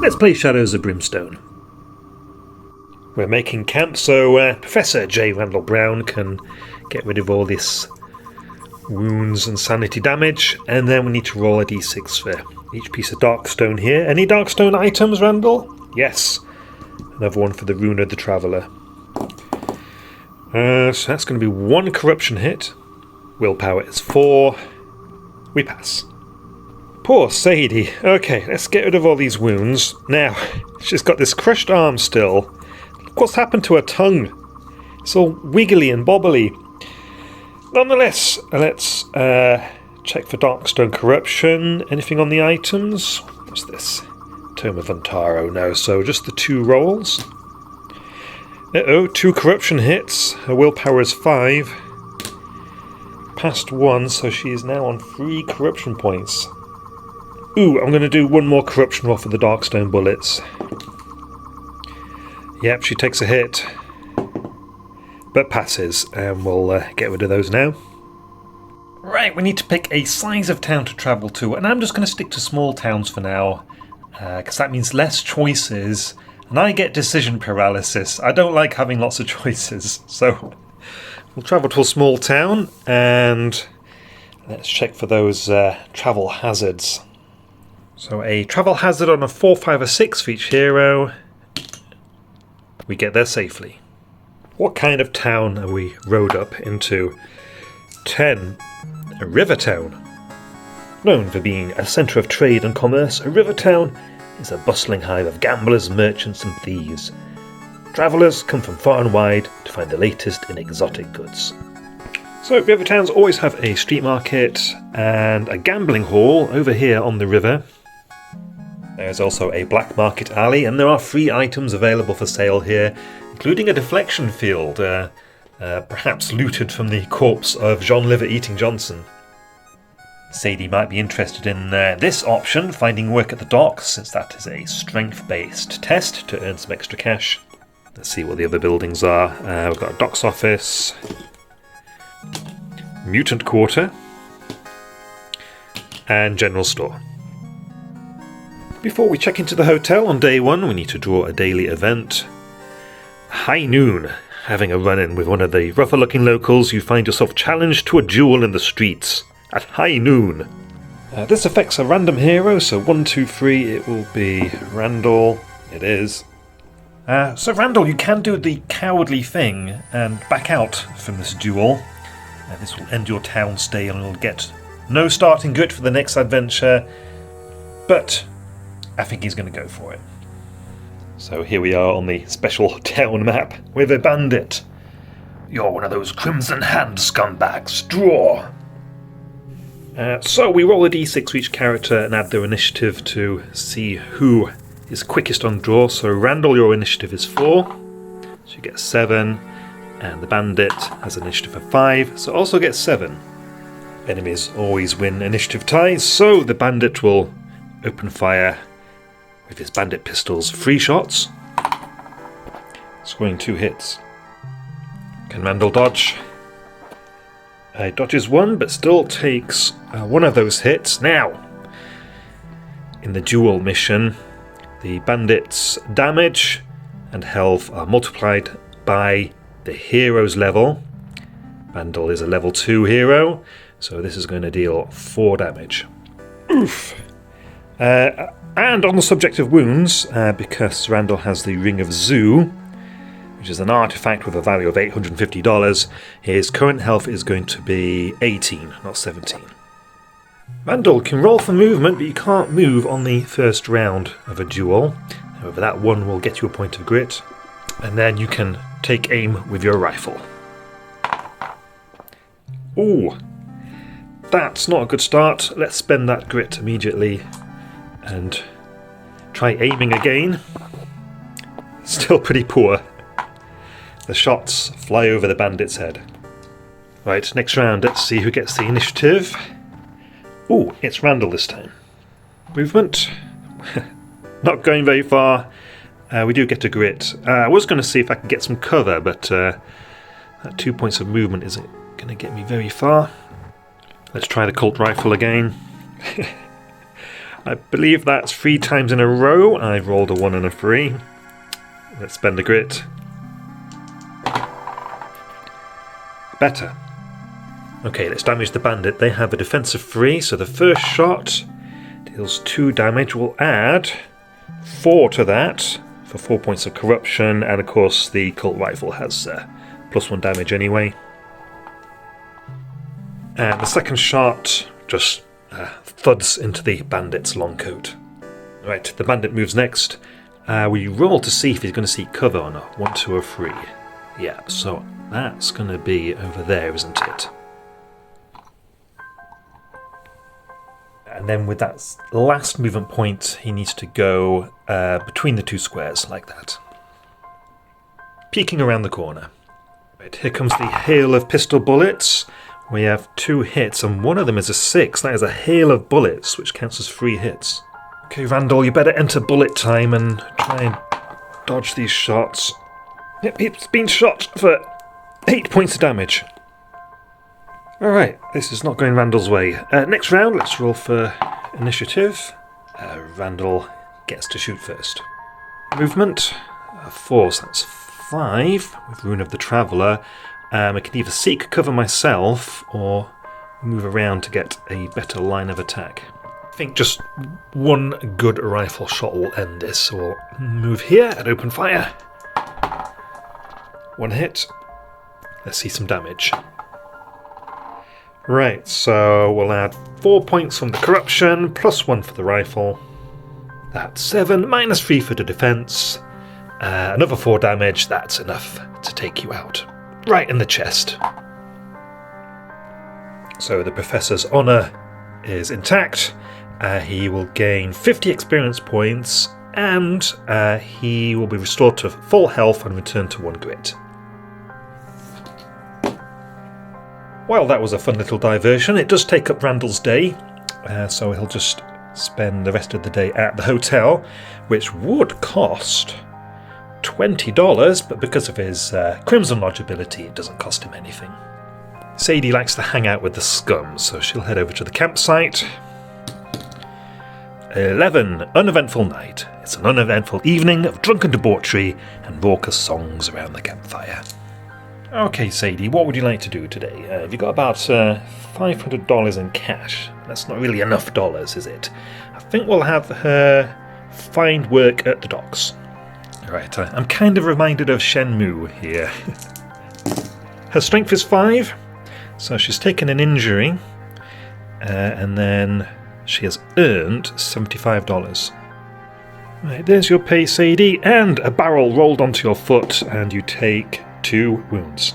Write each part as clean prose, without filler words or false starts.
let's play Shadows of Brimstone. We're making camp so Professor J. Randall Brown can get rid of all this wounds and sanity damage, and then we need to roll a d6 for each piece of Darkstone here. Any Darkstone items, Randall? Yes. Another one for the Rune of the Traveller. So that's going to be 1 corruption hit. Willpower is 4. We pass. Poor Sadie. Okay, let's get rid of all these wounds. Now, she's got this crushed arm still. Look what's happened to her tongue. It's all wiggly and bobbly. Nonetheless, let's check for Darkstone corruption. Anything on the items? What's this? Tome of Antaro. No, so just the 2 rolls. Uh-oh, 2 corruption hits. Her willpower is 5. Passed 1, so she is now on 3 corruption points. Ooh, I'm going to do 1 more corruption roll for the Darkstone bullets. Yep, she takes a hit. But passes, and we'll get rid of those now. Right, we need to pick a size of town to travel to, and I'm just going to stick to small towns for now, because that means less choices, and I get decision paralysis. I don't like having lots of choices, so we'll travel to a small town, and let's check for those travel hazards. So a travel hazard on a 4, 5 or 6 for each hero. We get there safely. What kind of town are we rode up into? 10. A river town. Known for being a centre of trade and commerce, a river town is a bustling hive of gamblers, merchants and thieves. Travellers come from far and wide to find the latest in exotic goods. So river towns always have a street market and a gambling hall over here on the river. There's also a black market alley, and there are free items available for sale here, including a deflection field, perhaps looted from the corpse of John Liver-Eating Johnson. Sadie might be interested in this option, finding work at the docks, since that is a strength-based test to earn some extra cash. Let's see what the other buildings are. We've got a docks office, mutant quarter, and general store. Before we check into the hotel on day 1, we need to draw a daily event. High noon. Having a run-in with one of the rougher-looking locals, you find yourself challenged to a duel in the streets at high noon. This affects a random hero, so 1, 2, 3, it will be Randall. It is. So Randall, you can do the cowardly thing and back out from this duel. This will end your town stay and you'll get no starting grit for the next adventure, but I think he's going to go for it. So here we are on the special town map with a bandit. You're one of those Crimson Hand scumbags. Draw! So we roll a d6 for each character and add their initiative to see who is quickest on draw. So Randall, your initiative is 4, so you get 7, and the bandit has an initiative of 5, so also gets 7. Enemies always win initiative ties, so the bandit will open fire with his bandit pistols, 3 shots, scoring 2 hits. Can Randall dodge? He dodges 1, but still takes 1 of those hits. Now, in the duel mission, the bandit's damage and health are multiplied by the hero's level. Randall is a level 2 hero, so this is going to deal 4 damage. Oof! And on the subject of wounds, because Randall has the Ring of Zoo, which is an artifact with a value of $850, his current health is going to be 18, not 17. Randall can roll for movement, but you can't move on the first round of a duel. However, that 1 will get you a point of grit, and then you can take aim with your rifle. Ooh, that's not a good start. Let's spend that grit immediately and try aiming again. Still pretty poor. The shots fly over the bandit's head. Right, next round, let's see who gets the initiative. Ooh, it's Randall this time. Movement. Not going very far. We do get a grit. I was going to see if I could get some cover, but that 2 points of movement isn't going to get me very far. Let's try the Colt rifle again. I believe that's 3 times in a row. I've rolled a 1 and a 3. Let's spend a grit. Better. Okay, let's damage the bandit. They have a defense of 3, so the first shot deals 2 damage. We'll add 4 to that for 4 points of corruption, and of course the cult rifle has +1 damage anyway. And the second shot just thuds into the bandit's long coat. Right, the bandit moves next. We roll to see if he's going to seek cover or not. 1, 2, or 3. Yeah, so that's going to be over there, isn't it? And then with that last movement point, he needs to go between the 2 squares, like that. Peeking around the corner. Right, here comes the hail of pistol bullets. We have 2 hits, and one of them is a 6. That is a hail of bullets, which counts as 3 hits. Okay, Randall, you better enter bullet time and try and dodge these shots. Yep, he's been shot for 8 points of damage. Alright, this is not going Randall's way. Next round, let's roll for initiative. Randall gets to shoot first. Movement, 4, so that's 5 with Rune of the Traveller. I can either seek cover myself or move around to get a better line of attack. I think just 1 good rifle shot will end this, so we'll move here and open fire. 1 hit. Let's see some damage. Right, so we'll add 4 points from the corruption, +1 for the rifle. That's 7, -3 for the defense. Another 4 damage, that's enough to take you out. Right in the chest. So the Professor's honour is intact. He will gain 50 experience points, and he will be restored to full health and return to 1 grit. Well, that was a fun little diversion. It does take up Randall's day, so he'll just spend the rest of the day at the hotel, which would cost $20, but because of his Crimson Lodge ability, it doesn't cost him anything. Sadie likes to hang out with the scum, so she'll head over to the campsite. 11. Uneventful night. It's an uneventful evening of drunken debauchery and raucous songs around the campfire. Okay, Sadie, what would you like to do today? Have you got about $500 in cash? That's not really enough dollars, is it? I think we'll have her find work at the docks. Right, I'm kind of reminded of Shenmue here. Her strength is 5, so she's taken an injury, and then she has earned $75. Right, there's your pay, Sadie, and a barrel rolled onto your foot, and you take 2 wounds.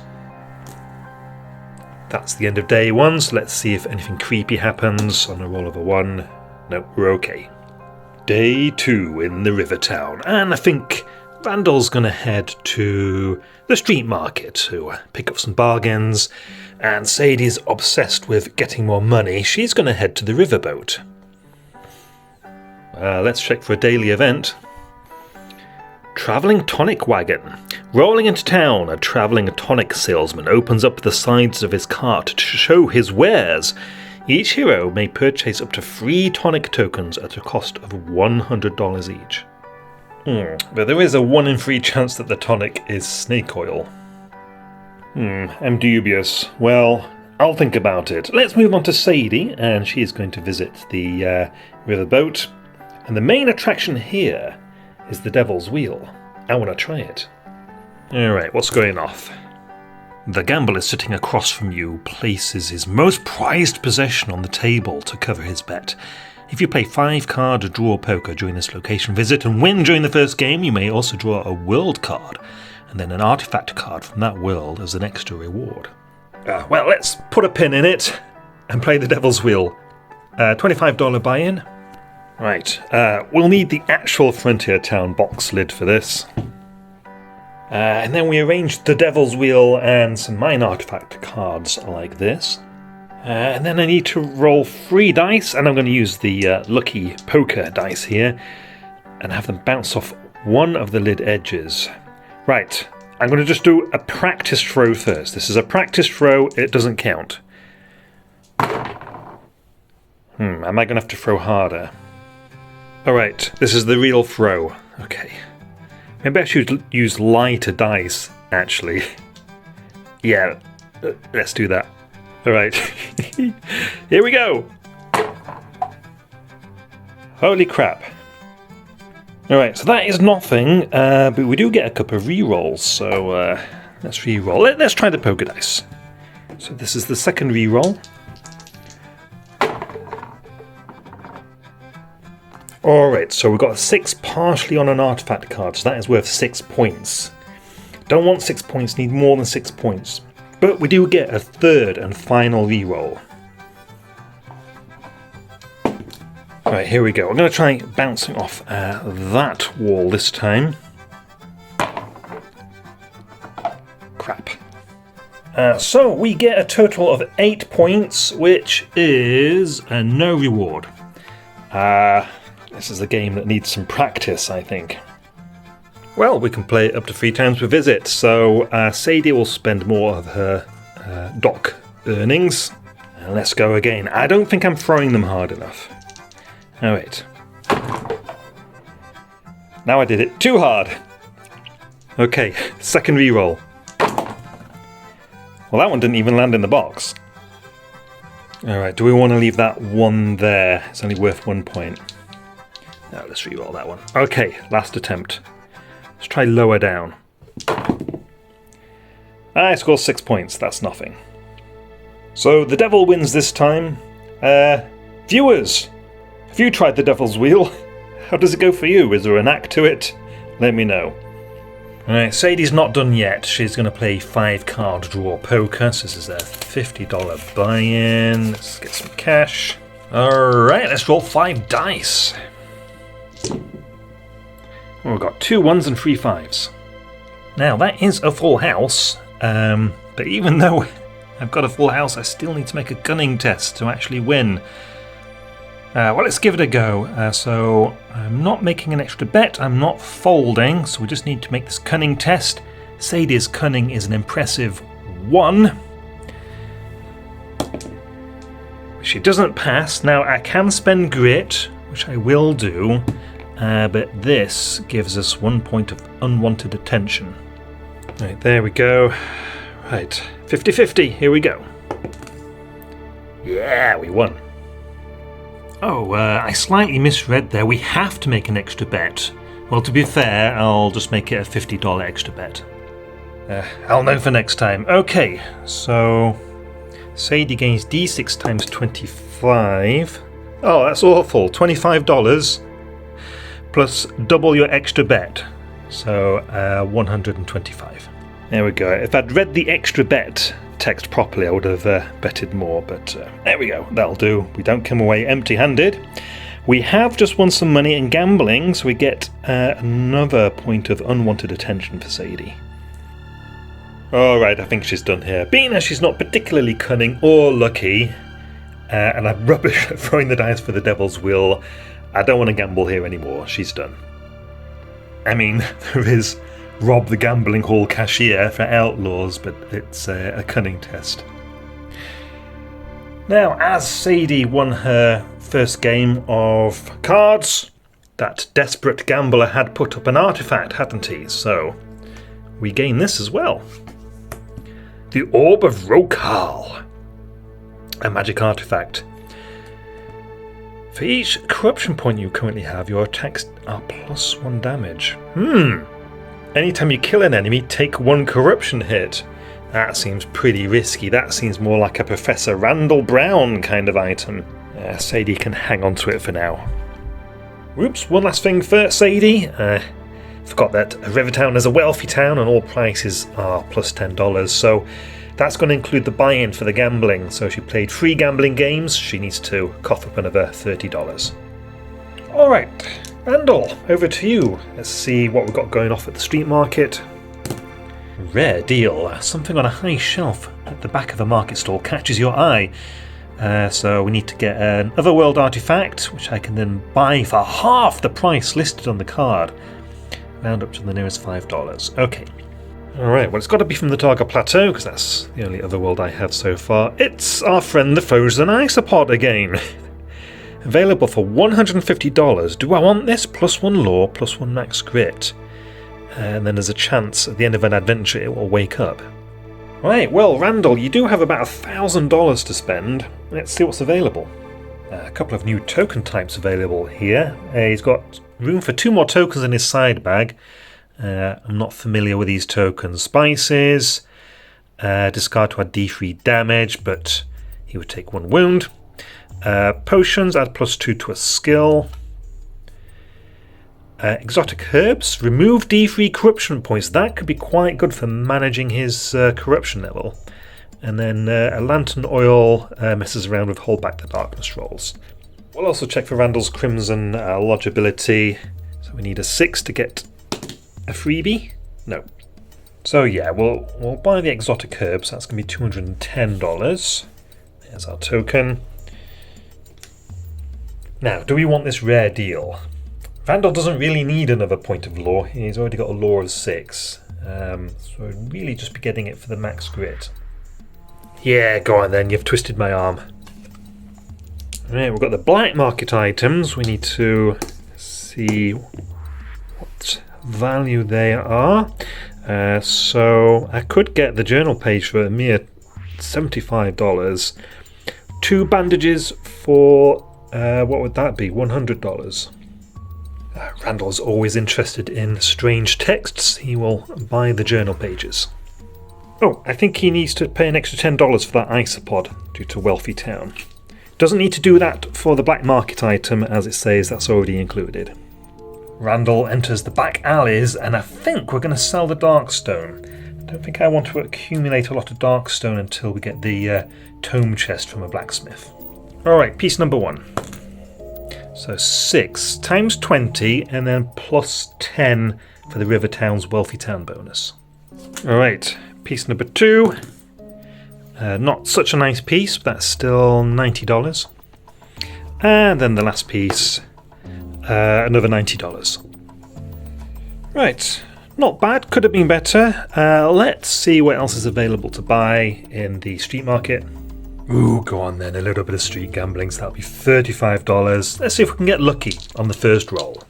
That's the end of day 1, so let's see if anything creepy happens on a roll of a 1. No, we're okay. Day 2 in the river town, and I think Randall's going to head to the street market to pick up some bargains, and Sadie's obsessed with getting more money. She's going to head to the riverboat. Let's check for a daily event. Travelling tonic wagon. Rolling into town, a travelling tonic salesman opens up the sides of his cart to show his wares. Each hero may purchase up to 3 tonic tokens at a cost of $100 each. But there is a 1 in 3 chance that the tonic is snake oil. I'm dubious. Well, I'll think about it. Let's move on to Sadie, and she's going to visit the riverboat. And the main attraction here is the Devil's Wheel. I want to try it. Alright, what's going off? The gambler sitting across from you places his most prized possession on the table to cover his bet. If you play 5-card draw poker during this location visit and win during the first game, you may also draw a world card, and then an artifact card from that world as an extra reward. Well, let's put a pin in it and play the Devil's Wheel. $25 buy-in. Right, we'll need the actual Frontier Town box lid for this. And then we arrange the Devil's Wheel and some mine artifact cards like this. And then I need to roll 3 dice, and I'm going to use the lucky poker dice here and have them bounce off one of the lid edges. Right, I'm going to just do a practice throw first. This is a practice throw, it doesn't count. Am I going to have to throw harder? Alright, this is the real throw. Okay. Maybe I should use lighter dice, actually. Yeah, let's do that. Alright. Here we go! Holy crap. Alright, so that is nothing, but we do get a couple of rerolls, so let's re-roll. Let's try the poker dice. So this is the second re-roll. Alright, so we've got a 6 partially on an artifact card, so that is worth 6 points. Don't want 6 points, need more than 6 points. But we do get a third and final reroll. Alright, here we go. I'm going to try bouncing off that wall this time. Crap. So we get a total of 8 points, which is no reward. This is a game that needs some practice, I think. Well, we can play it up to 3 times per visit, so Sadie will spend more of her dock earnings. Let's go again. I don't think I'm throwing them hard enough. Alright. Now I did it too hard. Okay, second reroll. Well, that one didn't even land in the box. Alright, do we want to leave that one there? It's only worth 1 point. Now let's reroll that one. Okay, last attempt. Let's try lower down. I scored 6 points, that's nothing. So the devil wins this time. Viewers, have you tried the devil's wheel? How does it go for you? Is there an act to it? Let me know. Alright, Sadie's not done yet. She's going to play 5 card draw poker. So this is a $50 buy-in. Let's get some cash. Alright, let's roll 5 dice. Well, we've got 2 1s and 3 5s. Now, that is a full house, but even though I've got a full house, I still need to make a gunning test to actually win. Well, let's give it a go. So, I'm not making an extra bet, I'm not folding, so we just need to make this cunning test. Sadie's cunning is an impressive 1. She doesn't pass. Now, I can spend grit, which I will do. But this gives us 1 point of unwanted attention. Right, there we go. Right, 50-50, here we go. Yeah, we won. Oh, I slightly misread there. We have to make an extra bet. Well, to be fair, I'll just make it a $50 extra bet. I'll know for next time. Okay, so Sadie gains D6 times 25. Oh, that's awful. $25. Plus double your extra bet, so 125. There we go. If I'd read the extra bet text properly, I would have betted more, but there we go. That'll do. We don't come away empty-handed. We have just won some money in gambling, so we get another point of unwanted attention for Sadie. Alright, I think she's done here. Being as she's not particularly cunning or lucky, and I'm rubbish at throwing the dice for the devil's wheel, I don't want to gamble here anymore. She's done. I mean, there is rob the gambling hall cashier for outlaws, but it's a cunning test. Now, as Sadie won her first game of cards, that desperate gambler had put up an artifact, hadn't he? So, we gain this as well. The Orb of Rokal. A magic artifact. For each corruption point you currently have, your attacks are +1 damage. Anytime you kill an enemy, take 1 corruption hit. That seems pretty risky. That seems more like a Professor Randall Brown kind of item. Sadie can hang on to it for now. Whoops, one last thing for Sadie. Forgot that Rivertown is a wealthy town and all prices are +$10, so that's going to include the buy-in for the gambling. So she played 3 gambling games, she needs to cough up another $30. Alright, Randall, over to you. Let's see what we've got going off at the street market. Rare deal. Something on a high shelf at the back of a market stall catches your eye. So we need to get an Otherworld artifact, which I can then buy for half the price listed on the card. Round up to the nearest $5. Okay. Alright, well, it's got to be from the Targa Plateau, because that's the only Otherworld I have so far. It's our friend the Frozen Isopod again. Available for $150. Do I want this? +1 lore, +1 max grit. And then there's a chance at the end of an adventure it will wake up. Right, well, Randall, you do have about $1,000 to spend. Let's see what's available. A couple of new token types available here. He's got room for 2 more tokens in his side bag. I'm not familiar with these tokens. Spices, discard to add D3 damage, but he would take 1 wound. Potions, add +2 to a skill. Exotic herbs, remove D3 corruption points. That could be quite good for managing his corruption level. And then a lantern oil messes around with hold back the darkness rolls. We'll also check for Randall's crimson lodge ability. So we need a 6 to get a freebie. No. So yeah, we'll buy the exotic herbs. That's going to be $210. There's our token. Now, do we want this rare deal? Randall doesn't really need another point of lore. He's already got a lore of 6. So I'd really just be getting it for the max grit. Yeah, go on then, you've twisted my arm. Right, we've got the black market items. We need to see what value they are. So I could get the journal page for a mere $75. 2 bandages for, what would that be, $100. Randall's always interested in strange texts. He will buy the journal pages. Oh, I think he needs to pay an extra $10 for that isopod due to Wealthy Town. Doesn't need to do that for the black market item, as it says that's already included. Randall enters the back alleys, and I think we're going to sell the Darkstone. I don't think I want to accumulate a lot of Darkstone until we get the tome chest from a blacksmith. Alright, piece number 1. So 6 times 20 and then plus 10 for the River Town's Wealthy Town bonus. Alright, piece number 2. Not such a nice piece, but that's still $90. And then the last piece, another $90. Right, not bad, could have been better. Let's see what else is available to buy in the street market. Ooh, go on then, a little bit of street gambling, so that'll be $35. Let's see if we can get lucky on the first roll.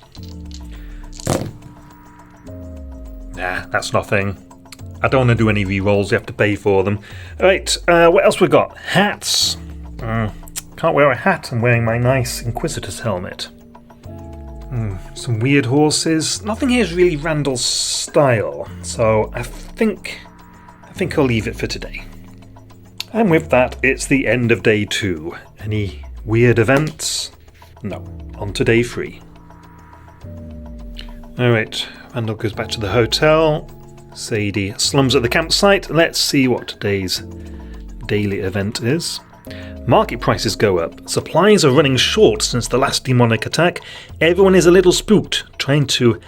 Nah, that's nothing. I don't want to do any re-rolls, you have to pay for them. Alright, what else we got? Hats. Can't wear a hat, I'm wearing my nice Inquisitor's helmet. Some weird horses. Nothing here is really Randall's style, so I think I'll leave it for today. And with that, it's the end of day 2. Any weird events? No. On to day 3. Alright, Randall goes back to the hotel. Sadie slums at the campsite. Let's see what today's daily event is. Market prices go up. Supplies are running short since the last demonic attack. Everyone is a little spooked, trying to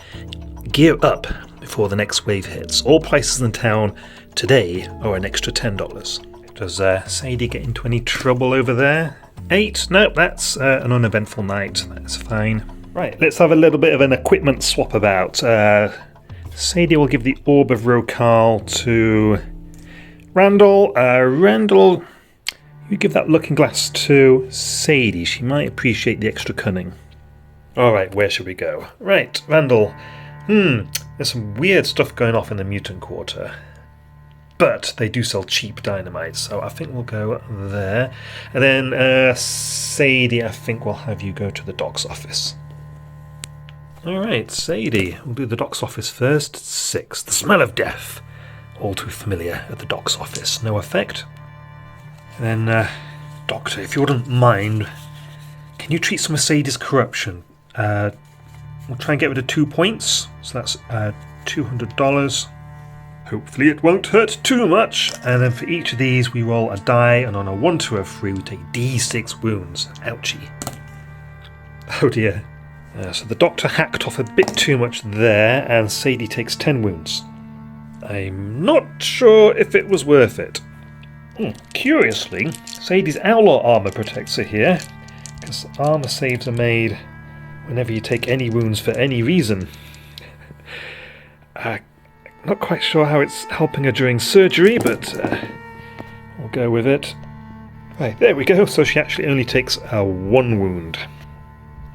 gear up before the next wave hits. All prices in town today are an extra $10. Does Sadie get into any trouble over there? 8? Nope, that's an uneventful night. That's fine. Right, let's have a little bit of an equipment swap about. Sadie will give the Orb of Rokal to Randall. Randall, you give that looking glass to Sadie. She might appreciate the extra cunning. Alright, where should we go? Right, Randall. There's some weird stuff going off in the Mutant Quarter. But they do sell cheap dynamite, so I think we'll go there. And then Sadie, I think we'll have you go to the docks office. Alright, Sadie, we'll do the docks office first. 6. The smell of death. All too familiar at the docks office. No effect. And then, Doctor, if you wouldn't mind, can you treat some of Sadie's corruption? We'll try and get rid of 2 points, so that's $200. Hopefully it won't hurt too much. And then for each of these we roll a die, and on a 1 to a 3 we take D6 wounds. Ouchie. Oh dear. So the doctor hacked off a bit too much there, and Sadie takes 10 wounds. I'm not sure if it was worth it. Curiously, Sadie's outlaw armour protects her here, because armour saves are made whenever you take any wounds for any reason. Not quite sure how it's helping her during surgery, but we'll go with it. Right, there we go. So she actually only takes 1 wound.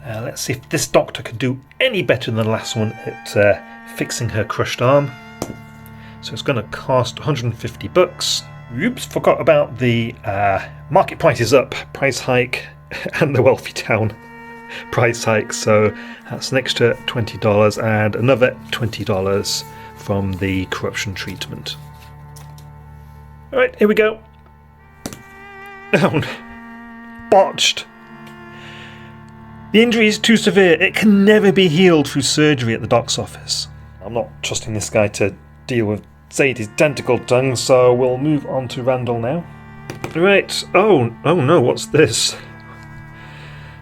Let's see if this doctor could do any better than the last one at fixing her crushed arm. So it's going to cost $150. Oops, forgot about the market price is up price hike and the wealthy town price hike. So that's an extra $20 and another $20 from the corruption treatment. Alright, here we go. Down. Botched. The injury is too severe. It can never be healed through surgery at the doc's office. I'm not trusting this guy to deal with Sadie's tentacle tongue, so we'll move on to Randall now. Right. Oh no, what's this?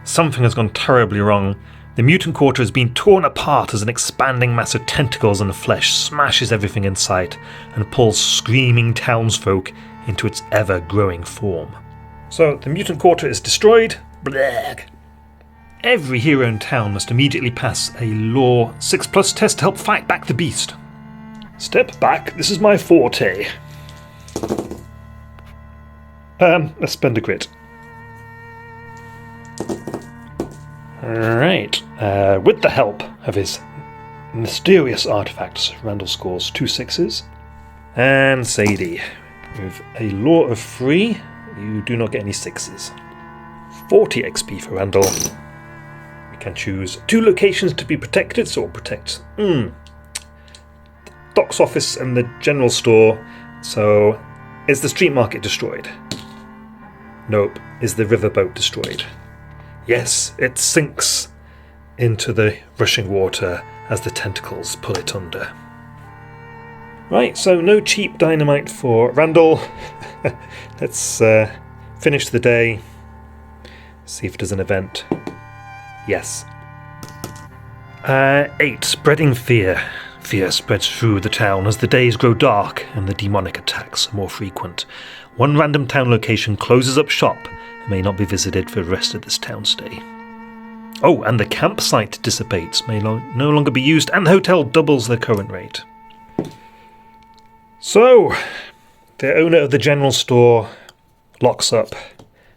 Something has gone terribly wrong. The mutant quarter has been torn apart as an expanding mass of tentacles and flesh smashes everything in sight and pulls screaming townsfolk into its ever-growing form. So, the mutant quarter is destroyed. Blah. Every hero in town must immediately pass a Law 6+ test to help fight back the beast. Step back, this is my forte. Let's spend a grit. Alright, with the help of his mysterious artifacts, Randall scores 2 6s. And Sadie, with a Law of 3, you do not get any 6s. 40 XP for Randall. We can choose 2 locations to be protected, so we'll protect doc's office and the general store. So, is the street market destroyed? Nope. Is the riverboat destroyed? Yes, it sinks into the rushing water as the tentacles pull it under. Right, so no cheap dynamite for Randall. Let's finish the day. See if there's an event. Yes. 8. Spreading fear. Fear spreads through the town as the days grow dark and the demonic attacks are more frequent. One random town location closes up shop and may not be visited for the rest of this town stay. Oh, and the campsite dissipates, may no longer be used, and the hotel doubles their current rate. So, the owner of the general store locks up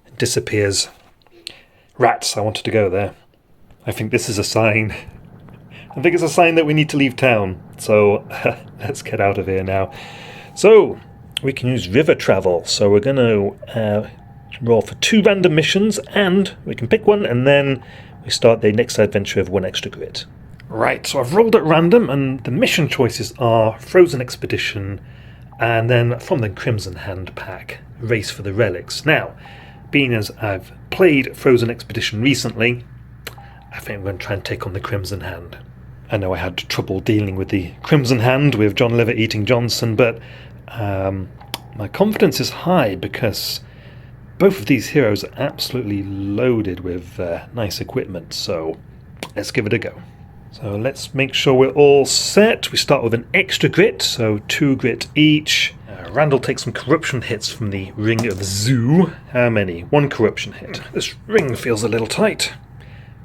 and disappears. Rats, I wanted to go there. I think this is a sign. I think it's a sign that we need to leave town. So, let's get out of here now. So, we can use river travel. So we're going to roll for 2 random missions, and we can pick one, and then we start the next adventure of 1 extra grit. Right, so I've rolled at random, and the mission choices are Frozen Expedition, and then from the Crimson Hand pack, Race for the Relics. Now, being as I've played Frozen Expedition recently, I think I'm going to try and take on the Crimson Hand. I know I had trouble dealing with the Crimson Hand with John Liver eating Johnson, but my confidence is high because both of these heroes are absolutely loaded with nice equipment, so let's give it a go. So let's make sure we're all set. We start with an extra grit, so 2 grit each. Randall takes some corruption hits from the Ring of Zoo. How many? 1 corruption hit. This ring feels a little tight.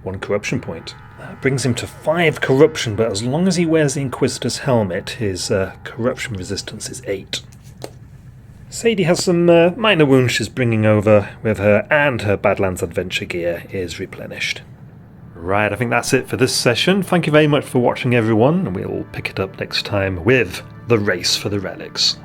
1 corruption point. That brings him to 5 corruption, but as long as he wears the Inquisitor's helmet, his corruption resistance is 8. Sadie has some minor wounds she's bringing over with her, and her Badlands Adventure gear is replenished. Right, I think that's it for this session. Thank you very much for watching, everyone, and we'll pick it up next time with the Race for the Relics.